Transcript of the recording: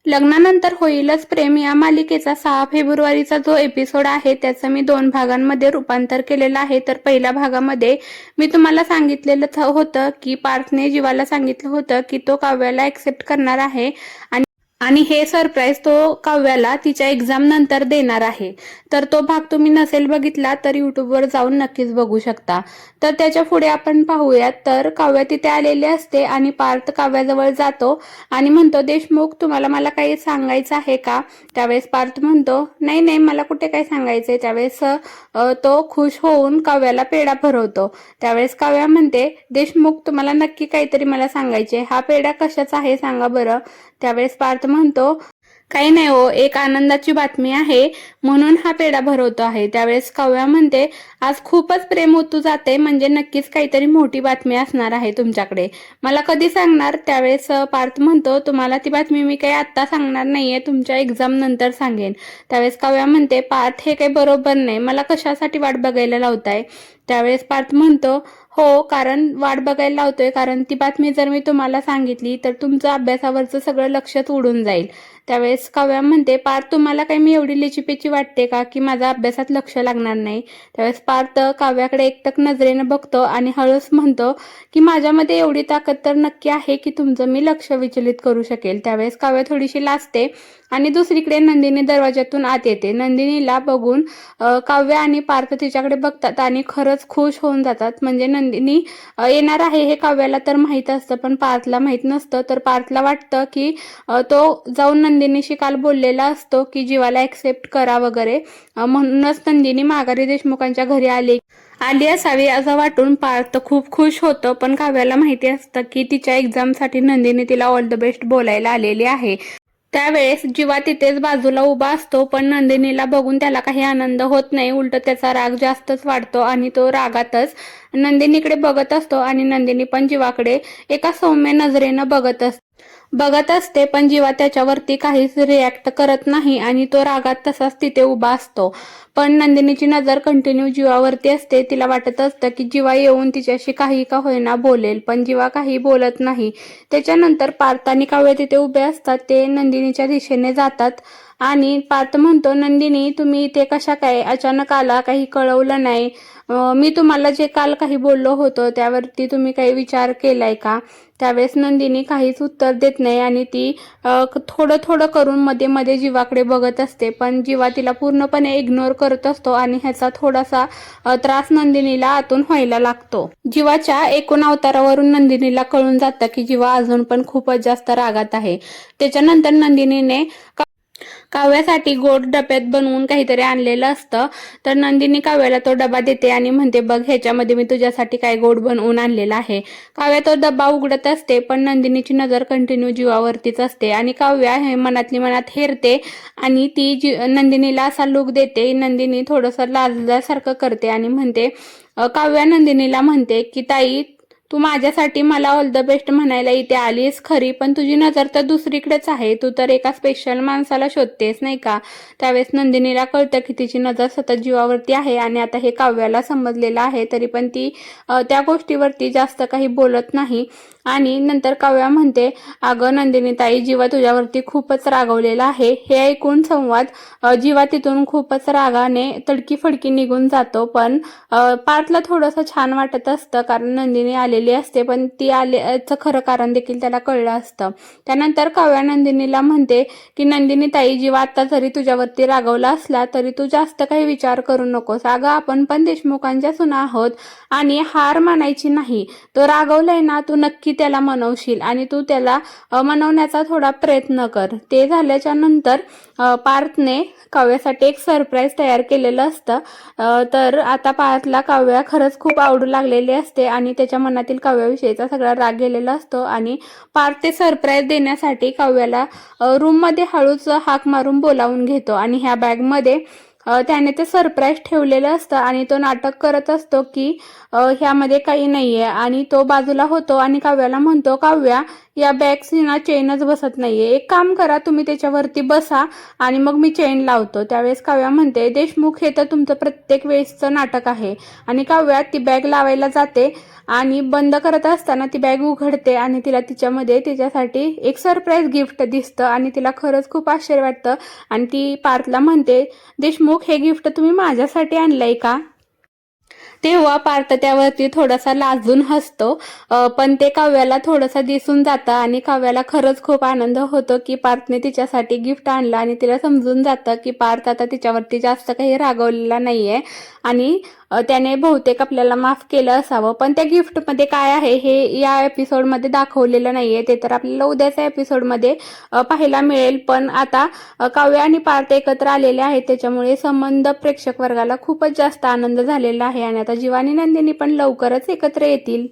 लग्नानंतर होईलच प्रेम या मालिकेचा 6 फेब्रुवारीचा जो एपिसोड आहे त्याचं मी 2 भागांमध्ये रूपांतर केलेलं आहे। तर पहिल्या भागामध्ये मी तुम्हाला सांगितलेलं होतं की पार्थने जीवाला सांगितलं होतं की तो काव्याला ऍक्सेप्ट करणार आहे आणि हे सरप्राईज तो काव्याला तिच्या एक्झाम नंतर देणार आहे। तर तो भाग तुम्ही नसेल बघितला तर यूट्यूबवर जाऊन नक्कीच बघू शकता। तर त्याच्या पुढे आपण पाहूयात। तर काव्या तिथे आलेली असते आणि पार्थ काव्याजवळ जातो आणि म्हणतो, देशमुख तुम्हाला मला काही सांगायचं आहे का? त्यावेळेस पार्थ म्हणतो, नाही नाही मला कुठे काही सांगायचंय। त्यावेळेस तो खुश होऊन काव्याला पेढा भरवतो। त्यावेळेस काव्या म्हणते, देशमुख तुम्हाला नक्की काहीतरी मला सांगायचे, हा पेढा कशाचा आहे सांगा बरं। त्यावेळेस पार्थ म्हणतो, काही नाही हो, एक आनंदाची बातमी आहे म्हणून हा पेढा भरवतो आहे। त्यावेळेस काव्या म्हणते, आज खूपच प्रेम ओतू जाते, म्हणजे नक्कीच काहीतरी मोठी बातमी असणार आहे तुमच्याकडे, मला कधी सांगणार? त्यावेळेस पार्थ म्हणतो, तुम्हाला ती बातमी मी काही आत्ता सांगणार नाहीये, तुमच्या एक्झाम नंतर सांगेन। त्यावेळेस काव्या म्हणते, पार्थ हे काही बरोबर नाही, मला कशासाठी वाट बघायला लावताय? त्यावेळेस पार्थ म्हणतो, हो कारण वाट बघायला लावतोय कारण ती बातमी जर मी तुम्हाला सांगितली तर तुमचं अभ्यासावरचं सगळं लक्षच उडून जाईल। त्यावेळेस काव्या म्हणते, पार्थ तुम्हाला काही मी एवढी लिचीपेची वाटते का की माझा अभ्यासात लक्ष लागणार नाही? त्यावेळेस पार्थ काव्याकडे एकटक नजरेनं बघतो आणि हळूच म्हणतो की माझ्यामध्ये एवढी ताकद तर नक्की आहे की तुमचं मी लक्ष विचलित करू शकेल। त्यावेळेस काव्या थोडीशी लाजते आणि दुसरीकडे नंदिनी दरवाजातून आत येते। नंदिनीला बघून काव्या आणि पार्थ तिच्याकडे बघतात आणि खरंच खुश होऊन जातात। म्हणजे नंदिनी येणार आहे हे काव्याला तर माहित असतं पण पार्थला माहित नसतं। तर पार्थला वाटतं की तो जाऊन नंदिनीशी काल बोललेला असतो की जीवाला ऍक्सेप्ट करा वगैरे, म्हणूनच नंदिनी माघारी देशमुखांच्या घरी आली असावी असं वाटून पार्थ खूप खुश होतं। पण काव्याला माहिती असतं की तिच्या एक्झामसाठी नंदिनी तिला ऑल द बेस्ट बोलायला आलेली आहे। त्यावेळेस जीवा तिथेच बाजूला उभा असतो पण नंदिनीला बघून त्याला काही आनंद होत नाही, उलट त्याचा राग जास्तच वाढतो आणि तो रागातच नंदिनीकडे बघत असतो आणि नंदिनी पण जीवाकडे एका सौम्य नजरेनं बघत असते पण जीवा त्याच्यावरती काहीच रिॲक्ट करत नाही आणि तो रागात तसाच तिथे उभा असतो। पण नंदिनीची नजर कंटिन्यू जीवावरती असते। तिला वाटत असतं की जीवा येऊन तिच्याशी काही का होईना बोलेल, पण जीवा काही बोलत नाही। त्याच्यानंतर पार्थ आणि काव्य तिथे उभे असतात, ते नंदिनीच्या दिशेने जातात आणि पार्थ म्हणतो, नंदिनी तुम्ही इथे कशा काय अचानक आला, काही कळवलं नाही? मी तुम्हाला जे काल काही बोललो होतो त्यावरती तुम्ही काही विचार केलाय का? त्यावेळेस नंदिनी काहीच उत्तर देत नाही आणि ती थोडं थोडं करून मध्ये मध्ये जीवाकडे बघत असते पण जीवा तिला पूर्णपणे इग्नोर करत असतो आणि ह्याचा थोडासा त्रास नंदिनीला आतून व्हायला लागतो। जीवाच्या एकूण अवतारावरून नंदिनीला कळून जातं की जीवा अजून पण खूपच जास्त रागात आहे। त्याच्यानंतर नंदिनीने काव्यासाठी गोड डब्यात बनवून काहीतरी आणलेलं असतं। तर नंदिनी काव्याला तो डबा देते आणि म्हणते, बघ ह्याच्यामध्ये मी तुझ्यासाठी काय गोड बनवून आणलेला आहे। काव्या तो डबा उघडत असते पण नंदिनीची नजर कंटिन्यू जीवावरतीच असते आणि काव्या हे मनातली मनात हेरते आणि ती नंदिनीला असा लुक देते। नंदिनी थोडंसं लाजल्यासारखं करते आणि म्हणते, काव्या नंदिनीला म्हणते की ताई तू माझ्यासाठी मला ऑल द बेस्ट म्हणायला इथे आलीस खरी, पण तुझी नजर तर दुसरीकडेच आहे, तू तर एका स्पेशल माणसाला शोधतेस नाही का? त्यावेळेस नंदिनीला कळतं की तिची नजर सतत जीवावरती आहे आणि आता हे काव्याला समजलेलं आहे, तरी पण ती त्या गोष्टीवरती जास्त काही बोलत नाही। आणि नंतर काव्या म्हणते, अगं नंदिनी ताई जीवा तुझ्यावरती खूपच रागवलेला आहे। हे ऐकून संवाद जीवा तिथून खूपच रागाने तडकी फडकी निघून जातो। पण पार्थला थोडंसं छान वाटत असतं कारण नंदिनी आलेली असते पण ती आल्याचं खरं कारण देखील त्याला कळलं असतं। त्यानंतर काव्या नंदिनीला म्हणते की नंदिनी ताई जीवा आता जरी तुझ्यावरती रागवला असला तरी तू जास्त काही विचार करू नकोस, अगं आपण पण देशमुखांच्या सुना आहोत आणि हार मानायची नाही। तो रागवलाय ना, तू नक्की त्याला मनवशील आणि तू त्याला मनवण्याचा थोडा प्रयत्न कर। ते झाल्याच्या नंतर पार्थने काव्यासाठी एक सरप्राईज तयार केलेलं असतं। तर आता पार्थला काव्या खरंच खूप आवडू लागलेली असते आणि त्याच्या मनातील काव्याविषयीचा सगळा राग गेलेला असतो आणि पार्थ ते सरप्राईज देण्यासाठी काव्याला रूममध्ये हळूच हाक मारून बोलावून घेतो आणि ह्या बॅगमध्ये त्याने ते सरप्राईज ठेवलेलं असतं आणि तो नाटक करत असतो की ह्यामध्ये काही नाहीये आणि तो बाजूला होतो आणि काव्याला म्हणतो, काव्या या बॅग्सची ना चेनच बसत नाहीये. एक काम करा, तुम्ही त्याच्यावरती बसा आणि मग मी चेन लावतो. त्यावेळेस काव्या म्हणते, देशमुख हे तर तुमचं प्रत्येक वेळेसचं नाटक आहे. आणि काव्या ती बॅग लावायला जाते आणि बंद करत असताना ती बॅग उघडते आणि तिला तिच्यामध्ये तिच्यासाठी एक सरप्राईज गिफ्ट दिसतं आणि तिला खरंच खूप आश्चर्य वाटतं आणि ती पार्थला म्हणते, देशमुख हे गिफ्ट तुम्ही माझ्यासाठी आणलंय का? तेव्हा पार्थ त्यावरती थोडासा लाजून हसतो. पण ते काव्याला थोडंसं दिसून जातं आणि काव्याला खरंच खूप आनंद होतो की पार्थने तिच्यासाठी गिफ्ट आणलं आणि तिला समजून जातं की पार्थ आता तिच्यावरती जास्त काही रागवलेला नाहीये आणि त्याने बहुतेक आपल्याला माफ केलं असावं. पण त्या गिफ्टमध्ये काय आहे हे या एपिसोडमध्ये दाखवलेलं नाहीये. ते तर आपल्याला उद्याच्या एपिसोडमध्ये पाहायला मिळेल. पण आता काव्य आणि पार्थ एकत्र आलेले आहेत, त्याच्यामुळे संबंध प्रेक्षक वर्गाला खूपच जास्त आनंद झालेला आहे आणि आता जीव आणि नंदिनी पण लवकरच एकत्र येतील.